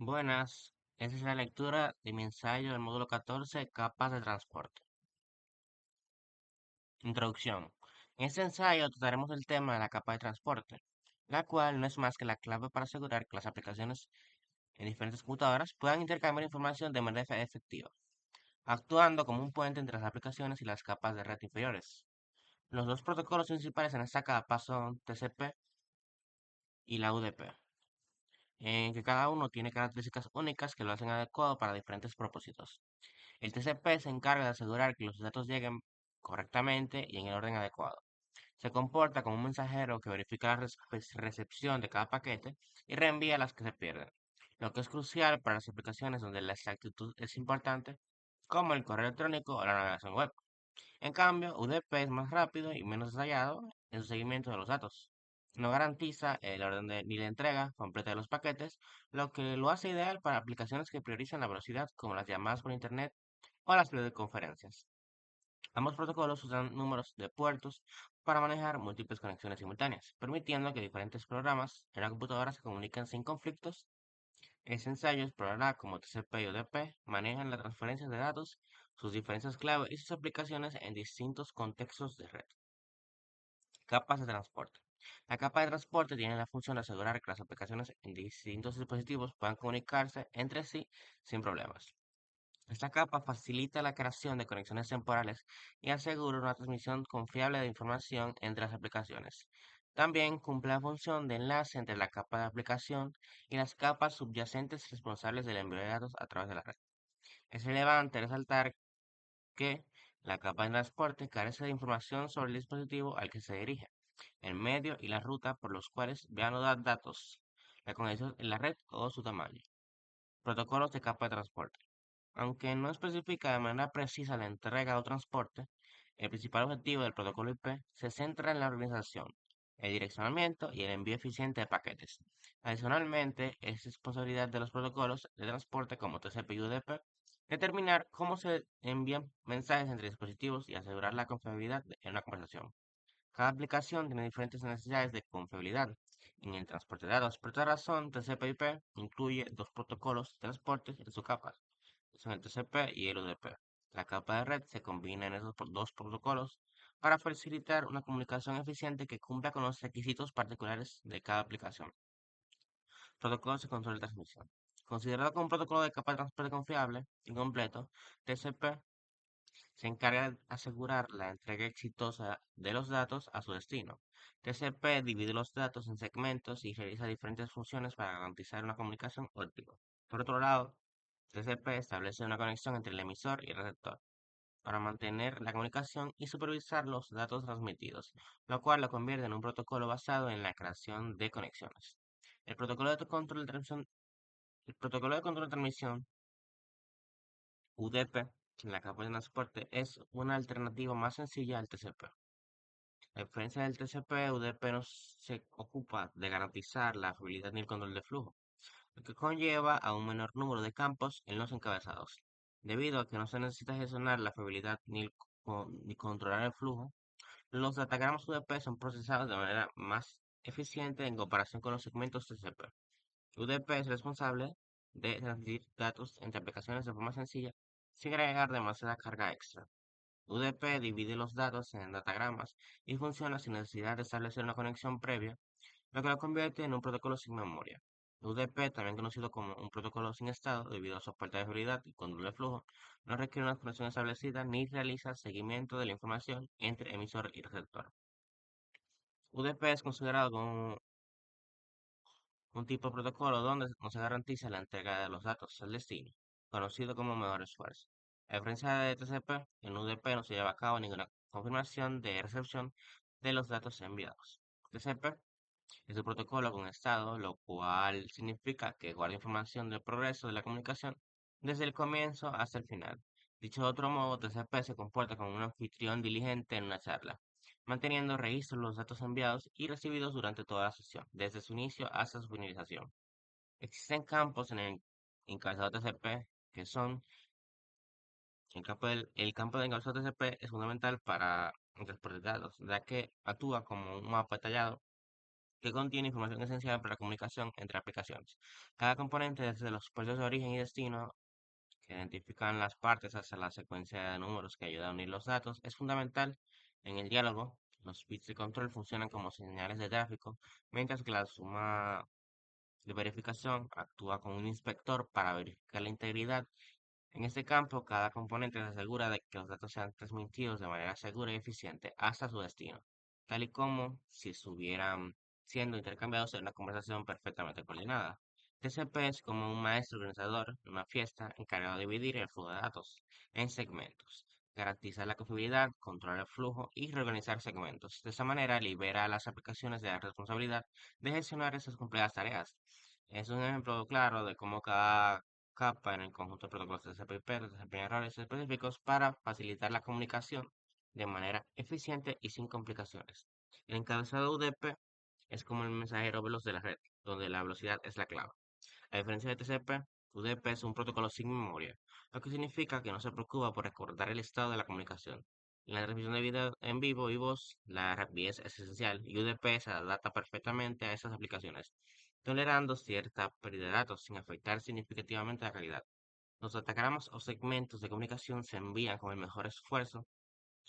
Buenas, esta es la lectura de mi ensayo del módulo 14, capas de transporte. Introducción. En este ensayo trataremos el tema de la capa de transporte, la cual no es más que la clave para asegurar que las aplicaciones en diferentes computadoras puedan intercambiar información de manera efectiva, actuando como un puente entre las aplicaciones y las capas de red inferiores. Los dos protocolos principales en esta capa son TCP y la UDP, en que cada uno tiene características únicas que lo hacen adecuado para diferentes propósitos. El TCP se encarga de asegurar que los datos lleguen correctamente y en el orden adecuado. Se comporta como un mensajero que verifica la recepción de cada paquete y reenvía las que se pierden, lo que es crucial para las aplicaciones donde la exactitud es importante, como el correo electrónico o la navegación web. En cambio, UDP es más rápido y menos detallado en su seguimiento de los datos. No garantiza el orden ni la entrega completa de los paquetes, lo que lo hace ideal para aplicaciones que priorizan la velocidad, como las llamadas por Internet o las videoconferencias. Ambos protocolos usan números de puertos para manejar múltiples conexiones simultáneas, permitiendo que diferentes programas en la computadora se comuniquen sin conflictos. Este ensayo explorará cómo TCP y UDP manejan la transferencia de datos, sus diferencias clave y sus aplicaciones en distintos contextos de red. Capas de transporte. La capa de transporte tiene la función de asegurar que las aplicaciones en distintos dispositivos puedan comunicarse entre sí sin problemas. Esta capa facilita la creación de conexiones temporales y asegura una transmisión confiable de información entre las aplicaciones. También cumple la función de enlace entre la capa de aplicación y las capas subyacentes responsables del envío de datos a través de la red. Es relevante resaltar que la capa de transporte carece de información sobre el dispositivo al que se dirige, el medio y la ruta por los cuales van a dar datos, la conexión en la red o su tamaño. Protocolos de capa de transporte. Aunque no especifica de manera precisa la entrega o transporte, el principal objetivo del protocolo IP se centra en la organización, el direccionamiento y el envío eficiente de paquetes. Adicionalmente, es responsabilidad de los protocolos de transporte como TCP y UDP determinar cómo se envían mensajes entre dispositivos y asegurar la confiabilidad en una conversación. Cada aplicación tiene diferentes necesidades de confiabilidad en el transporte de datos. Por esta razón, TCP/IP incluye dos protocolos de transporte en su capa, son el TCP y el UDP. La capa de red se combina en esos dos protocolos para facilitar una comunicación eficiente que cumpla con los requisitos particulares de cada aplicación. Protocolos de control de transmisión. Considerado como un protocolo de capa de transporte confiable y completo, TCP se encarga de asegurar la entrega exitosa de los datos a su destino. TCP divide los datos en segmentos y realiza diferentes funciones para garantizar una comunicación óptima. Por otro lado, TCP establece una conexión entre el emisor y el receptor para mantener la comunicación y supervisar los datos transmitidos, lo cual lo convierte en un protocolo basado en la creación de conexiones. El protocolo de control de transmisión, el protocolo de control de transmisión UDP, en la capa de transporte, es una alternativa más sencilla al TCP. A diferencia del TCP, UDP no se ocupa de garantizar la fiabilidad ni el control de flujo, lo que conlleva a un menor número de campos en los encabezados. Debido a que no se necesita gestionar la fiabilidad ni controlar el flujo, los datagramas UDP son procesados de manera más eficiente en comparación con los segmentos TCP. UDP es responsable de transmitir datos entre aplicaciones de forma sencilla sin agregar demasiada carga extra. UDP divide los datos en datagramas y funciona sin necesidad de establecer una conexión previa, lo que lo convierte en un protocolo sin memoria. UDP, también conocido como un protocolo sin estado debido a su falta de fiabilidad y control de flujo, no requiere una conexión establecida ni realiza seguimiento de la información entre emisor y receptor. UDP es considerado como un tipo de protocolo donde no se garantiza la entrega de los datos al destino, conocido como menor esfuerzo. A diferencia de TCP, en UDP no se lleva a cabo ninguna confirmación de recepción de los datos enviados. TCP es un protocolo con estado, lo cual significa que guarda información del progreso de la comunicación desde el comienzo hasta el final. Dicho de otro modo, TCP se comporta como un anfitrión diligente en una charla, manteniendo registro de los datos enviados y recibidos durante toda la sesión, desde su inicio hasta su finalización. Existen campos en el encabezado TCP que son el campo de encabezado TCP es fundamental para el transporte de datos, ya que actúa como un mapa detallado que contiene información esencial para la comunicación entre aplicaciones. Cada componente, desde los puertos de origen y destino, que identifican las partes hasta la secuencia de números que ayuda a unir los datos, es fundamental en el diálogo. Los bits de control funcionan como señales de tráfico, mientras que la suma de verificación actúa como un inspector para verificar la integridad. En este campo, cada componente se asegura de que los datos sean transmitidos de manera segura y eficiente hasta su destino, tal y como si estuvieran siendo intercambiados en una conversación perfectamente coordinada. TCP es como un maestro organizador de una fiesta encargado de dividir el flujo de datos en segmentos, garantizar la confiabilidad, controlar el flujo y reorganizar segmentos. De esa manera libera a las aplicaciones de la responsabilidad de gestionar esas complejas tareas. Es un ejemplo claro de cómo cada capa en el conjunto de protocolos de TCP/IP desempeña roles específicos para facilitar la comunicación de manera eficiente y sin complicaciones. El encabezado UDP es como el mensajero veloz de la red, donde la velocidad es la clave. A diferencia de TCP, UDP es un protocolo sin memoria, lo que significa que no se preocupa por recordar el estado de la comunicación. En la transmisión de video en vivo y voz, la rapidez es esencial y UDP se adapta perfectamente a esas aplicaciones, tolerando cierta pérdida de datos sin afectar significativamente la calidad. Los datagramas o segmentos de comunicación se envían con el mejor esfuerzo,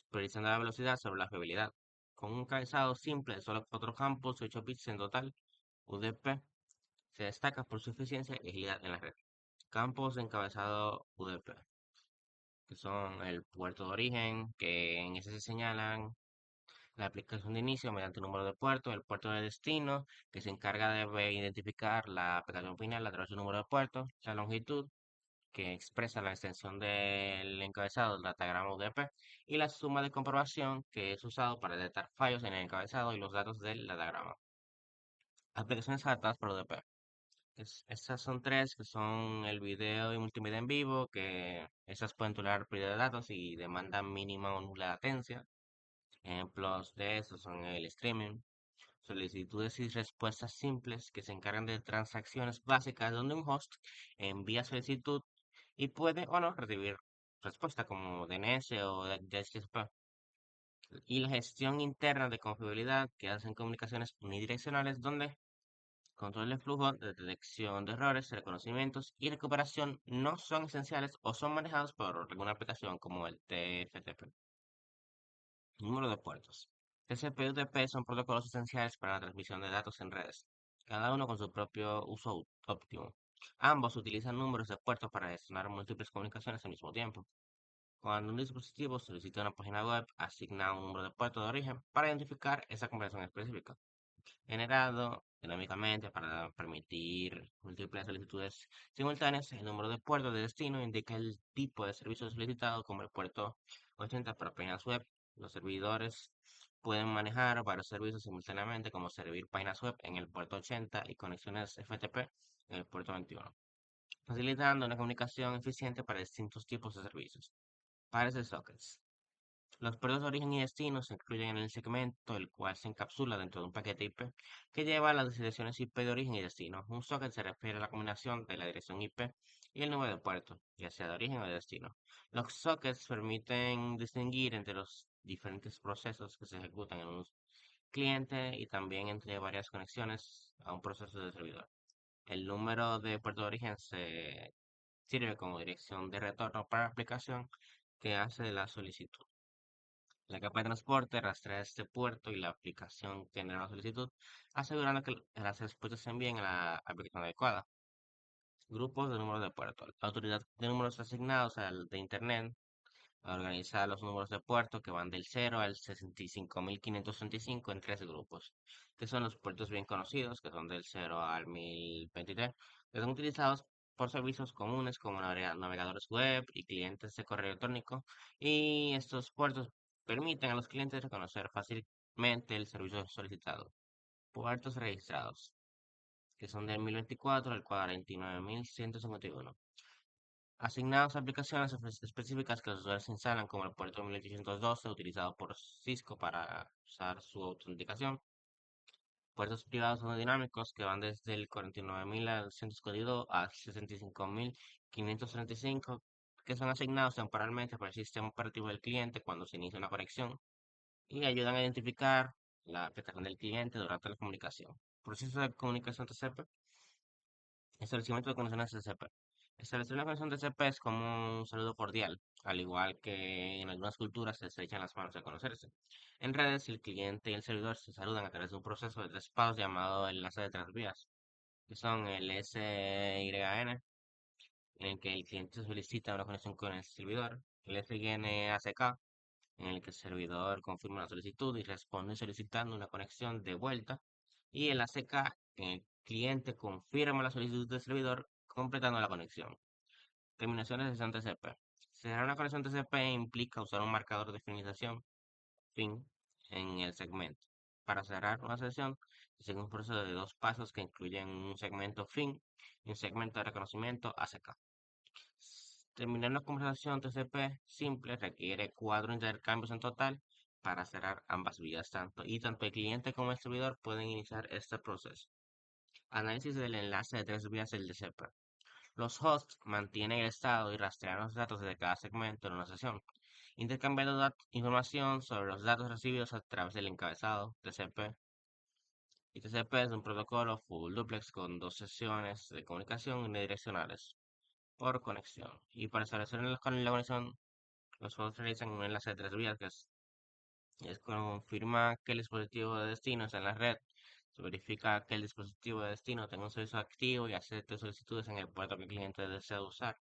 priorizando la velocidad sobre la fiabilidad. Con un encabezado simple de solo 4 campos y 8 bits en total, UDP se destaca por su eficiencia y agilidad en la red. Campos de encabezado UDP, que son el puerto de origen, que en ese se señalan la aplicación de inicio mediante el número de puerto, el puerto de destino, que se encarga de identificar la aplicación final a través del número de puerto, la longitud, que expresa la extensión del encabezado del datagrama UDP, y la suma de comprobación, que es usado para detectar fallos en el encabezado y los datos del datagrama. Aplicaciones adaptadas por UDP. Estas son tres, que son el video y multimedia en vivo, que esas pueden tolerar pérdida de datos y demandan mínima o nula latencia. Ejemplos de eso son el streaming, solicitudes y respuestas simples que se encargan de transacciones básicas donde un host envía solicitud y puede o no recibir respuesta como DNS o DHCP. Y la gestión interna de confiabilidad, que hacen comunicaciones unidireccionales donde control de flujo, de detección de errores, reconocimientos y recuperación no son esenciales o son manejados por alguna aplicación como el TFTP. Número de puertos. TCP y UDP son protocolos esenciales para la transmisión de datos en redes, cada uno con su propio uso óptimo. Ambos utilizan números de puertos para gestionar múltiples comunicaciones al mismo tiempo. Cuando un dispositivo solicita una página web, asigna un número de puerto de origen para identificar esa conversación específica, generado dinámicamente para permitir múltiples solicitudes simultáneas. El número de puertos de destino indica el tipo de servicio solicitado, como el puerto 80 para páginas web. Los servidores pueden manejar varios servicios simultáneamente, como servir páginas web en el puerto 80 y conexiones FTP en el puerto 21, facilitando una comunicación eficiente para distintos tipos de servicios. Pares de sockets. Los puertos de origen y destino se incluyen en el segmento, el cual se encapsula dentro de un paquete IP que lleva las direcciones IP de origen y destino. Un socket se refiere a la combinación de la dirección IP y el número de puerto, ya sea de origen o de destino. Los sockets permiten distinguir entre los diferentes procesos que se ejecutan en un cliente y también entre varias conexiones a un proceso de servidor. El número de puerto de origen se sirve como dirección de retorno para la aplicación que hace la solicitud. La capa de transporte rastrea este puerto y la aplicación genera una solicitud, asegurando que las respuestas se envíen a la aplicación adecuada. Grupos de números de puerto. La autoridad de números asignados al de Internet organiza los números de puerto que van del 0 al 65.535 en tres grupos, que son los puertos bien conocidos, que son del 0 al 1023, que son utilizados por servicios comunes como navegadores web y clientes de correo electrónico, y estos puertos permiten a los clientes reconocer fácilmente el servicio solicitado. Puertos registrados, que son del 1024 al 49.151, asignados a aplicaciones específicas que los usuarios instalan, como el puerto 1812 utilizado por Cisco para usar su autenticación. Puertos privados no dinámicos que van desde el 49.000 al 152 a 65.535, que son asignados temporalmente por el sistema operativo del cliente cuando se inicia una conexión y ayudan a identificar la aplicación del cliente durante la comunicación. Proceso de comunicación TCP. Establecimiento de conexiones TCP. Establecer una conexión TCP es como un saludo cordial, al igual que en algunas culturas se estrechan las manos al conocerse. En redes, el cliente y el servidor se saludan a través de un proceso de tres pasos llamado enlace de transvías, que son el SYN, en el que el cliente solicita una conexión con el servidor, el SYN-ACK, en el que el servidor confirma la solicitud y responde solicitando una conexión de vuelta, y el ACK, en el cliente confirma la solicitud del servidor completando la conexión. Terminaciones de sesión TCP. Cerrar una conexión TCP implica usar un marcador de finalización fin en el segmento. Para cerrar una sesión, se sigue un proceso de dos pasos que incluyen un segmento fin y un segmento de reconocimiento ACK. Terminar una conversación TCP simple requiere cuatro intercambios en total para cerrar ambas vías, tanto el cliente como el servidor pueden iniciar este proceso. Análisis del enlace de tres vías del TCP. Los hosts mantienen el estado y rastrean los datos de cada segmento en una sesión, intercambiando información sobre los datos recibidos a través del encabezado TCP. Y TCP es un protocolo full duplex con dos sesiones de comunicación unidireccionales por conexión. Y para establecer con la conexión, los hosts realizan un enlace de tres vías es confirma que el dispositivo de destino está en la red. Se verifica que el dispositivo de destino tenga un servicio activo y acepte solicitudes en el puerto que el cliente desea usar.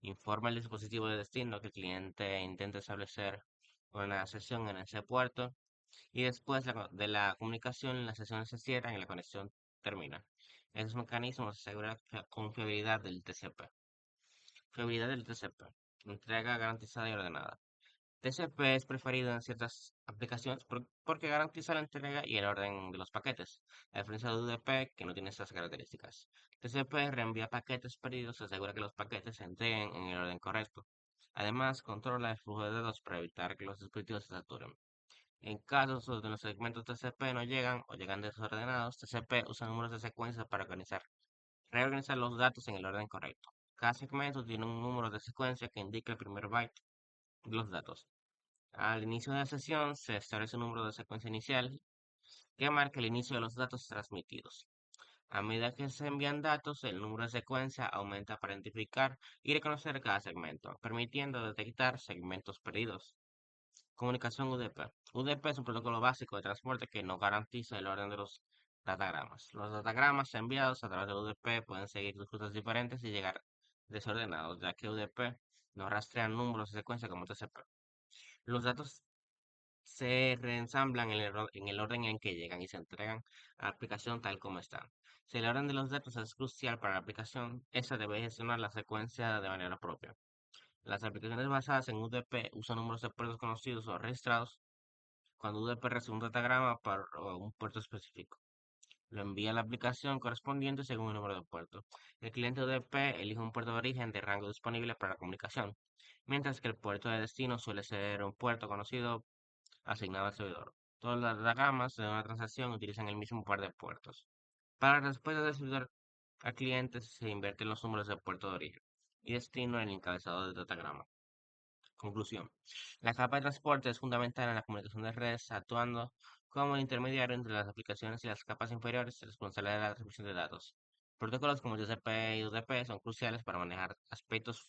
Informa al dispositivo de destino que el cliente intenta establecer una sesión en ese puerto y después de la comunicación la sesión se cierra y la conexión termina. Esos mecanismos aseguran la confiabilidad del TCP. Fiabilidad del TCP. Entrega garantizada y ordenada. TCP es preferido en ciertas aplicaciones porque garantiza la entrega y el orden de los paquetes, a diferencia de UDP que no tiene estas características. TCP reenvía paquetes perdidos y asegura que los paquetes se entreguen en el orden correcto. Además, controla el flujo de datos para evitar que los dispositivos se saturen. En casos donde los segmentos TCP no llegan o llegan desordenados, TCP usa números de secuencia para reorganizar los datos en el orden correcto. Cada segmento tiene un número de secuencia que indica el primer byte de los datos. Al inicio de la sesión se establece un número de secuencia inicial que marca el inicio de los datos transmitidos. A medida que se envían datos, el número de secuencia aumenta para identificar y reconocer cada segmento, permitiendo detectar segmentos perdidos. Comunicación UDP. UDP es un protocolo básico de transporte que no garantiza el orden de los datagramas. Los datagramas enviados a través de UDP pueden seguir rutas diferentes y llegar desordenados, ya que UDP no rastrea números de secuencia como TCP. Los datos se reensamblan en el orden en que llegan y se entregan a la aplicación tal como están. Si el orden de los datos es crucial para la aplicación, esta debe gestionar la secuencia de manera propia. Las aplicaciones basadas en UDP usan números de puertos conocidos o registrados cuando UDP recibe un datagrama para un puerto específico. Lo envía a la aplicación correspondiente según el número de puerto. El cliente UDP elige un puerto de origen de rango disponible para la comunicación, mientras que el puerto de destino suele ser un puerto conocido asignado al servidor. Todas las datagramas de una transacción utilizan el mismo par de puertos. Para la respuesta del servidor al cliente se invierten los números de puerto de origen y destino en el encabezado del datagrama. Conclusión. La capa de transporte es fundamental en la comunicación de redes, actuando como el intermediario entre las aplicaciones y las capas inferiores responsables de la transmisión de datos. Protocolos como TCP y UDP son cruciales para manejar aspectos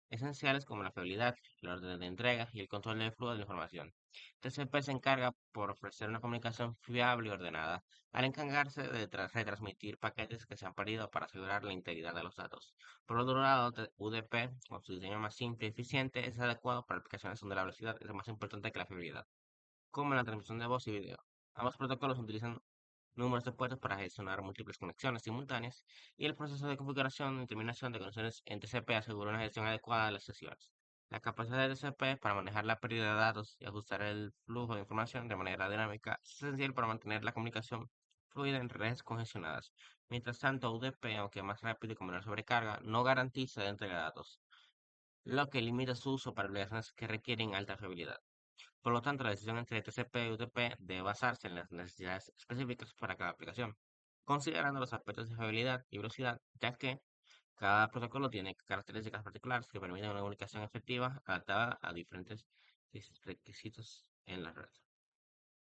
esenciales como la fiabilidad, el orden de entrega y el control del flujo de la información. TCP se encarga por ofrecer una comunicación fiable y ordenada, al encargarse de retransmitir paquetes que se han perdido para asegurar la integridad de los datos. Por otro lado, UDP, con su diseño más simple y eficiente, es adecuado para aplicaciones donde la velocidad es más importante que la fiabilidad, como en la transmisión de voz y video. Ambos protocolos utilizan números de puertos para gestionar múltiples conexiones simultáneas y el proceso de configuración y terminación de conexiones en TCP asegura una gestión adecuada de las sesiones. La capacidad de TCP para manejar la pérdida de datos y ajustar el flujo de información de manera dinámica es esencial para mantener la comunicación fluida en redes congestionadas. Mientras tanto, UDP, aunque más rápido y con menor sobrecarga, no garantiza la entrega de datos, lo que limita su uso para aplicaciones que requieren alta fiabilidad. Por lo tanto, la decisión entre TCP y UDP debe basarse en las necesidades específicas para cada aplicación, considerando los aspectos de fiabilidad y velocidad, ya que cada protocolo tiene características particulares que permiten una comunicación efectiva adaptada a diferentes requisitos en la red.